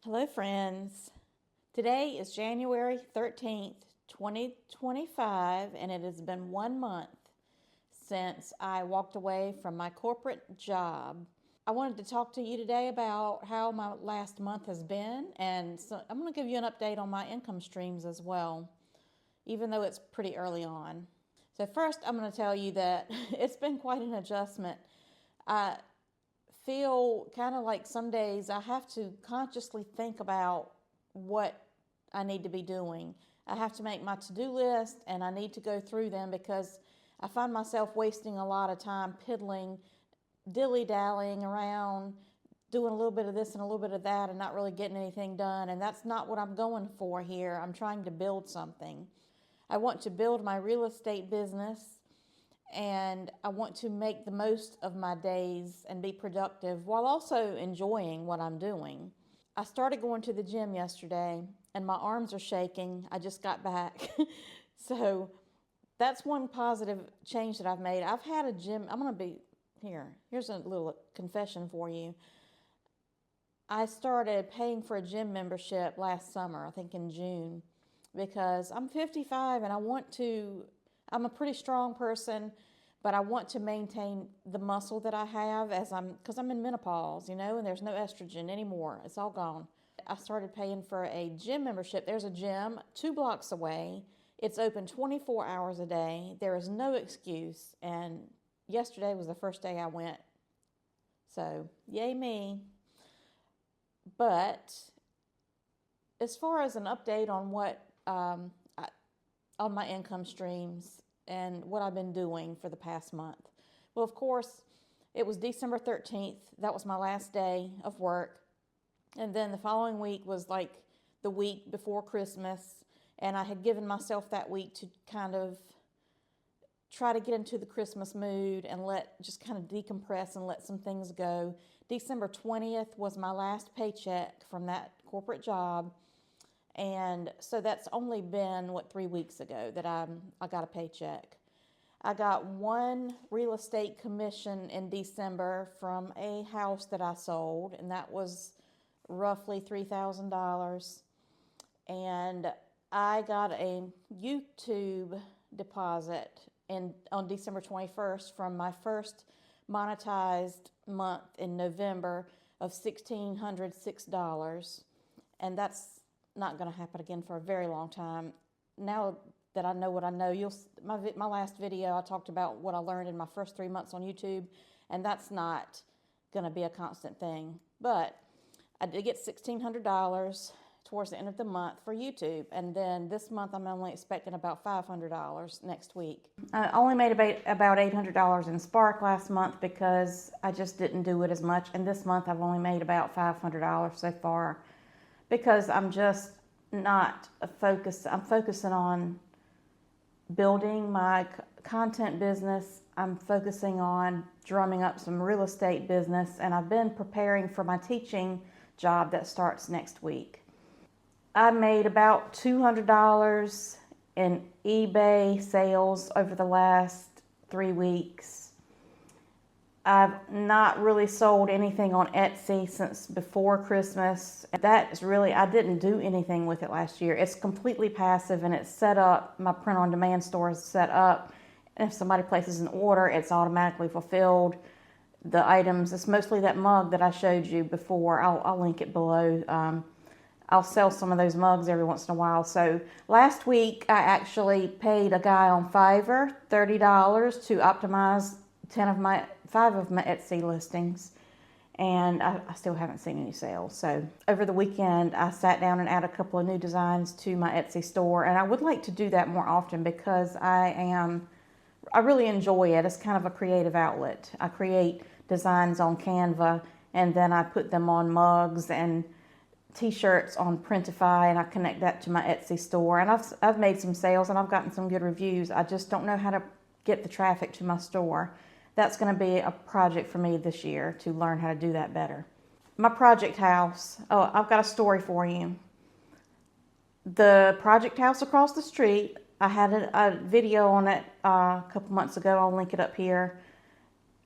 Hello, friends. Today is January 13th, 2025, and it has been 1 month since I walked away from my corporate job. I wanted to talk to you today about how my last month has been, and so I'm going to give you an update on my income streams as well, even though it's pretty early on. So, first, I'm going to tell you that it's been quite an adjustment. I feel kind of like some days I have to consciously think about what I need to be doing. I have to make my to-do list and I need to go through them because I find myself wasting a lot of time piddling, dilly-dallying around, doing a little bit of this and a little bit of that and not really getting anything done. And that's not what I'm going for here. I'm trying to build something. I want to build my real estate business and I want to make the most of my days and be productive while also enjoying what I'm doing. I started going to the gym yesterday and my arms are shaking. I just got back. So that's one positive change that I've made. I've had a gym. I'm going to be here. Here's a little confession for you. I started paying for a gym membership last summer, I think in June, because I'm 55 and I'm a pretty strong person, but I want to maintain the muscle that I have because I'm in menopause, and there's no estrogen anymore. It's all gone. I started paying for a gym membership. There's a gym 2 blocks away. It's open 24 hours a day. There is no excuse. And yesterday was the first day I went. So, yay me. But as far as an update on on my income streams and what I've been doing for the past month. Well, of course, it was December 13th. That was my last day of work. And then the following week was like the week before Christmas. And I had given myself that week to kind of try to get into the Christmas mood and just kind of decompress and let some things go. December 20th was my last paycheck from that corporate job. And so that's only been, 3 weeks ago that I got a paycheck. I got one real estate commission in December from a house that I sold, and that was roughly $3,000. And I got a YouTube deposit on December 21st from my first monetized month in November of $1,606. And that's not going to happen again for a very long time. Now that I know what I know, my last video, I talked about what I learned in my first 3 months on YouTube, and that's not going to be a constant thing. But I did get $1,600 towards the end of the month for YouTube, and then this month I'm only expecting about $500 next week. I only made about $800 in Spark last month because I just didn't do it as much, and this month I've only made about $500 so far because I'm just not focused. I'm focusing on building my content business. I'm focusing on drumming up some real estate business, and I've been preparing for my teaching job that starts next week. I made about $200 in eBay sales over the last 3 weeks. I've not really sold anything on Etsy since before Christmas. That is really, I didn't do anything with it last year. It's completely passive and it's set up. My print-on-demand store is set up. And if somebody places an order, it's automatically fulfilled. The items, it's mostly that mug that I showed you before. I'll link it below. I'll sell some of those mugs every once in a while. So last week, I actually paid a guy on Fiverr $30 to optimize 5 of my Etsy listings, and I still haven't seen any sales. So over the weekend, I sat down and added a couple of new designs to my Etsy store, and I would like to do that more often because I really enjoy it. It's kind of a creative outlet. I create designs on Canva, and then I put them on mugs and t-shirts on Printify, and I connect that to my Etsy store. And I've made some sales, and I've gotten some good reviews. I just don't know how to get the traffic to my store. That's going to be a project for me this year to learn how to do that better. My project house. Oh, I've got a story for you. The project house across the street, I had a video on it a couple months ago. I'll link it up here.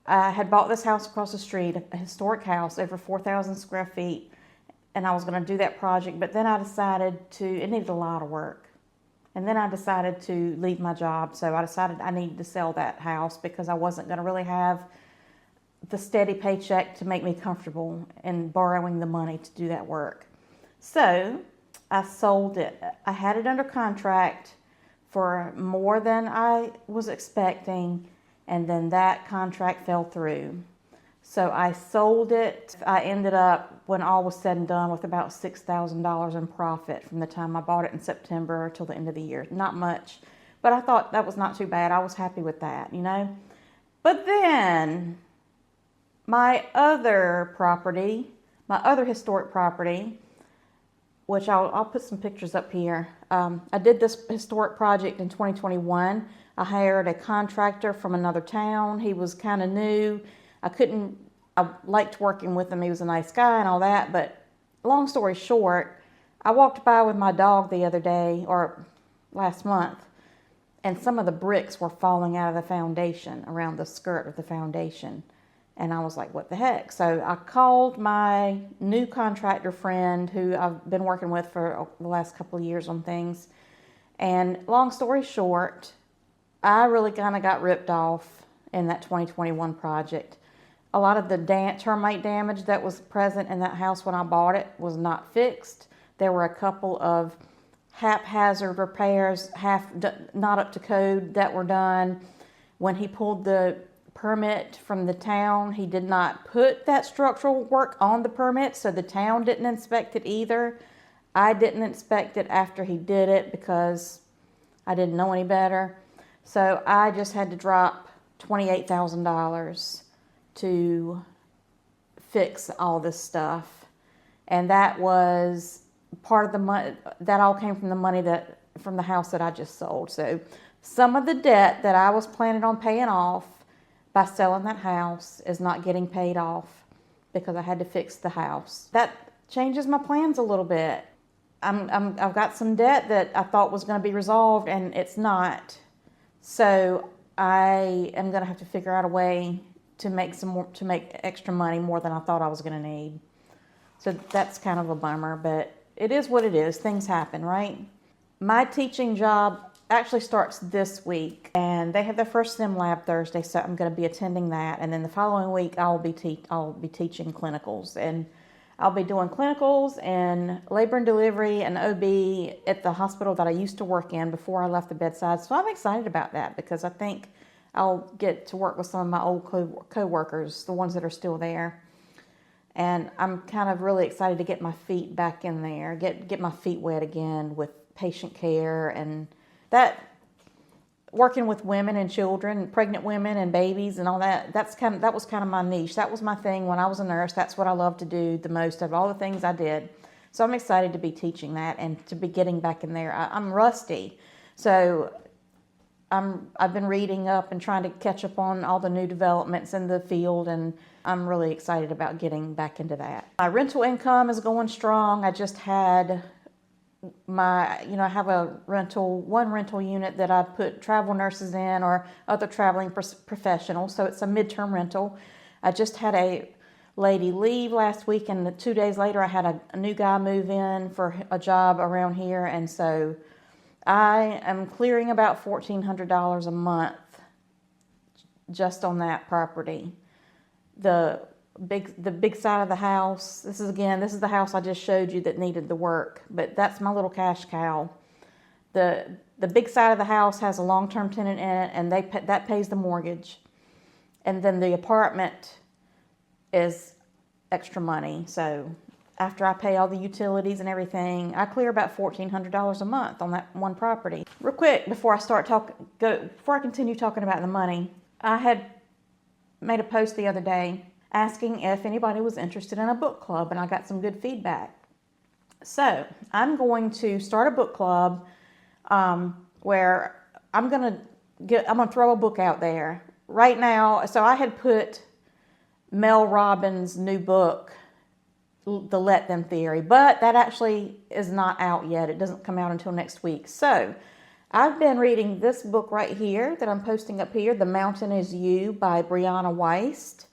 I had bought this house across the street, a historic house, over 4,000 square feet. and I was going to do that project, but then I decided it needed a lot of work. And then I decided to leave my job. So I decided I needed to sell that house because I wasn't going to really have the steady paycheck to make me comfortable in borrowing the money to do that work. So I sold it. I had it under contract for more than I was expecting, and then that contract fell through. So I sold it. I ended up, when all was said and done, with about $6,000 in profit from the time I bought it in September till the end of the year. Not much, but I thought that was not too bad. I was happy with that, you know. But then my other property, my other historic property, which I'll put some pictures up here. I did this historic project in 2021. I hired a contractor from another town. He was kind of new. I liked working with him. He was a nice guy and all that, but long story short, I walked by with my dog the other day, or last month, and some of the bricks were falling out of the foundation, around the skirt of the foundation. And I was like, what the heck? So I called my new contractor friend who I've been working with for the last couple of years on things. And long story short, I really kind of got ripped off in that 2021 project. A lot of the termite damage that was present in that house when I bought it was not fixed. There were a couple of haphazard repairs, not up to code, that were done. When he pulled the permit from the town, he did not put that structural work on the permit, so the town didn't inspect it either. I didn't inspect it after he did it because I didn't know any better. So I just had to drop $28,000 to fix all this stuff. And that was part of the money, that all came from the money from the house that I just sold. So some of the debt that I was planning on paying off by selling that house is not getting paid off because I had to fix the house. That changes my plans a little bit. I've got some debt that I thought was going to be resolved, and it's not. So I am going to have to figure out a way to make extra money, more than I thought I was going to need. So that's kind of a bummer, but it is what it is. Things happen, right? My teaching job actually starts this week, and they have their first sim lab Thursday, so I'm going to be attending that. And then the following week, I'll be teaching clinicals, and I'll be doing clinicals and labor and delivery and OB at the hospital that I used to work in before I left the bedside. So I'm excited about that because I think I'll get to work with some of my old co-workers, the ones that are still there. And I'm kind of really excited to get my feet back in there, get my feet wet again with patient care, and that working with women and children, pregnant women and babies and all that. That was kind of my niche. That was my thing when I was a nurse. That's what I loved to do the most of all the things I did. So I'm excited to be teaching that and to be getting back in there. I'm rusty, so I've been reading up and trying to catch up on all the new developments in the field, and I'm really excited about getting back into that. My rental income is going strong. I just had I have one rental unit that I put travel nurses in or other traveling professionals, so it's a midterm rental. I just had a lady leave last week, and 2 days later I had a new guy move in for a job around here, and so I am clearing about $1,400 a month just on that property. The big side of the house, this is the house I just showed you that needed the work, but that's my little cash cow. The big side of the house has a long-term tenant in it, and that pays the mortgage. And then the apartment is extra money. So after I pay all the utilities and everything, I clear about $1,400 a month on that one property. Real quick, before I continue talking about the money, I had made a post the other day asking if anybody was interested in a book club, and I got some good feedback. So I'm going to start a book club where I'm gonna throw a book out there right now. So I had put Mel Robbins' new book, The Let Them Theory, but that actually is not out yet. It doesn't come out until next week. So I've been reading this book right here that I'm posting up here, The Mountain Is You by Brianna Wiest.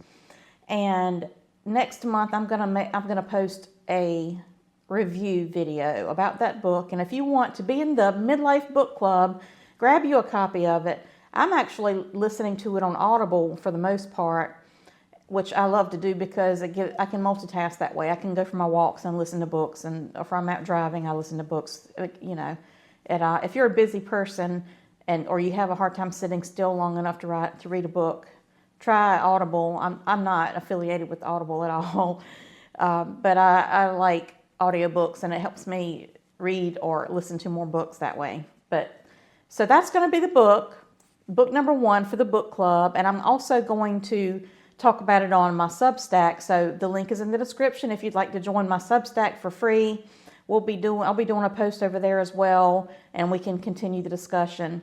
And next month I'm gonna post a review video about that book. And if you want to be in the Midlife Book Club, grab you a copy of it. I'm actually listening to it on Audible for the most part, which I love to do because I can multitask that way. I can go for my walks and listen to books, and if I'm out driving, I listen to books. You know, if you're a busy person or you have a hard time sitting still long enough to read a book, try Audible. I'm not affiliated with Audible at all, but I like audiobooks, and it helps me read or listen to more books that way. So that's going to be the book number 1 for the book club, and I'm also going to talk about it on my Substack. So the link is in the description if you'd like to join my Substack for free. I'll be doing a post over there as well, and we can continue the discussion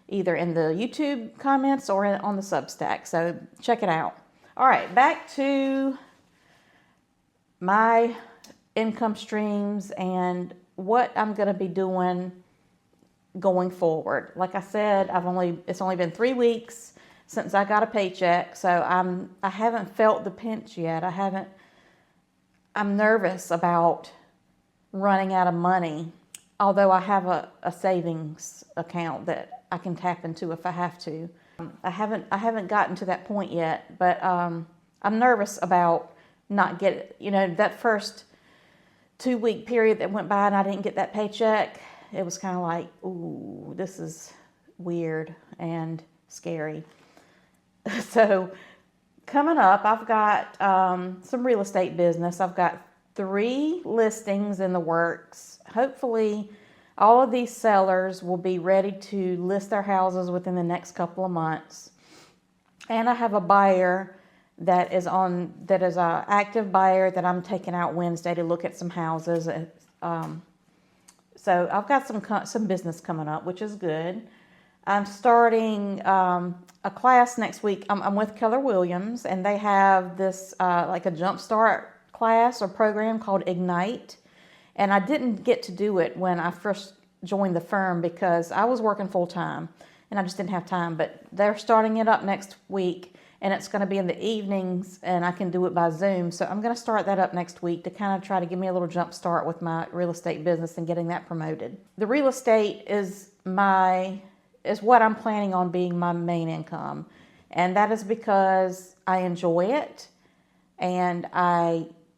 either in the YouTube comments or on the Substack. So check it out. All right, back to my income streams and what I'm going to be doing going forward. Like I said, it's only been 3 weeks since I got a paycheck, so I haven't felt the pinch yet. I'm nervous about running out of money, although I have a savings account that I can tap into if I have to. I haven't gotten to that point yet, but I'm nervous about not getting, that first 2-week period that went by and I didn't get that paycheck. It was kind of like, ooh, this is weird and scary. So coming up, I've got some real estate business. I've got 3 listings in the works. Hopefully all of these sellers will be ready to list their houses within the next couple of months. And I have a buyer that is an active buyer that I'm taking out Wednesday to look at some houses. So I've got some business coming up, which is good. I'm starting a class next week. I'm with Keller Williams, and they have this like a jumpstart class or program called Ignite. And I didn't get to do it when I first joined the firm because I was working full time and I just didn't have time. But they're starting it up next week, and it's going to be in the evenings, and I can do it by Zoom. So I'm going to start that up next week to kind of try to give me a little jump start with my real estate business and getting that promoted. The real estate is what I'm planning on being my main income. And that is because I enjoy it, and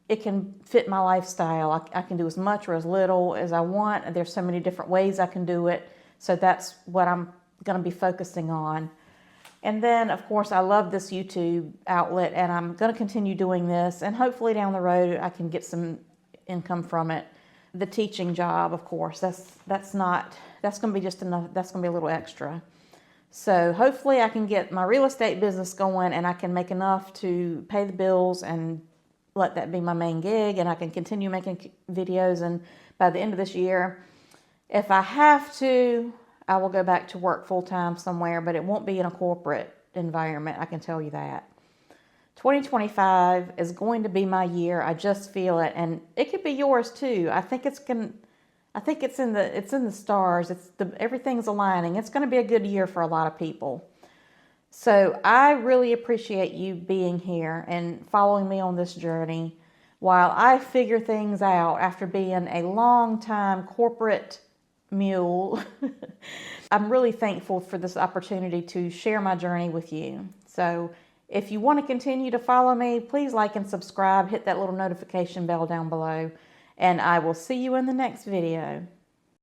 it can fit my lifestyle. I can do as much or as little as I want. There's so many different ways I can do it. So that's what I'm going to be focusing on. And then, of course, I love this YouTube outlet, and I'm going to continue doing this. And hopefully down the road, I can get some income from it. The teaching job, of course, that's going to be just enough. That's going to be a little extra. So hopefully I can get my real estate business going, and I can make enough to pay the bills and let that be my main gig, and I can continue making videos. And by the end of this year, if I have to, I will go back to work full-time somewhere, but it won't be in a corporate environment, I can tell you that. 2025 is going to be my year. I just feel it, and it could be yours too. I think it's in the stars. Everything's aligning. It's going to be a good year for a lot of people. So I really appreciate you being here and following me on this journey while I figure things out after being a long-time corporate mule. I'm really thankful for this opportunity to share my journey with you. So if you want to continue to follow me, please like and subscribe. Hit that little notification bell down below. And I will see you in the next video.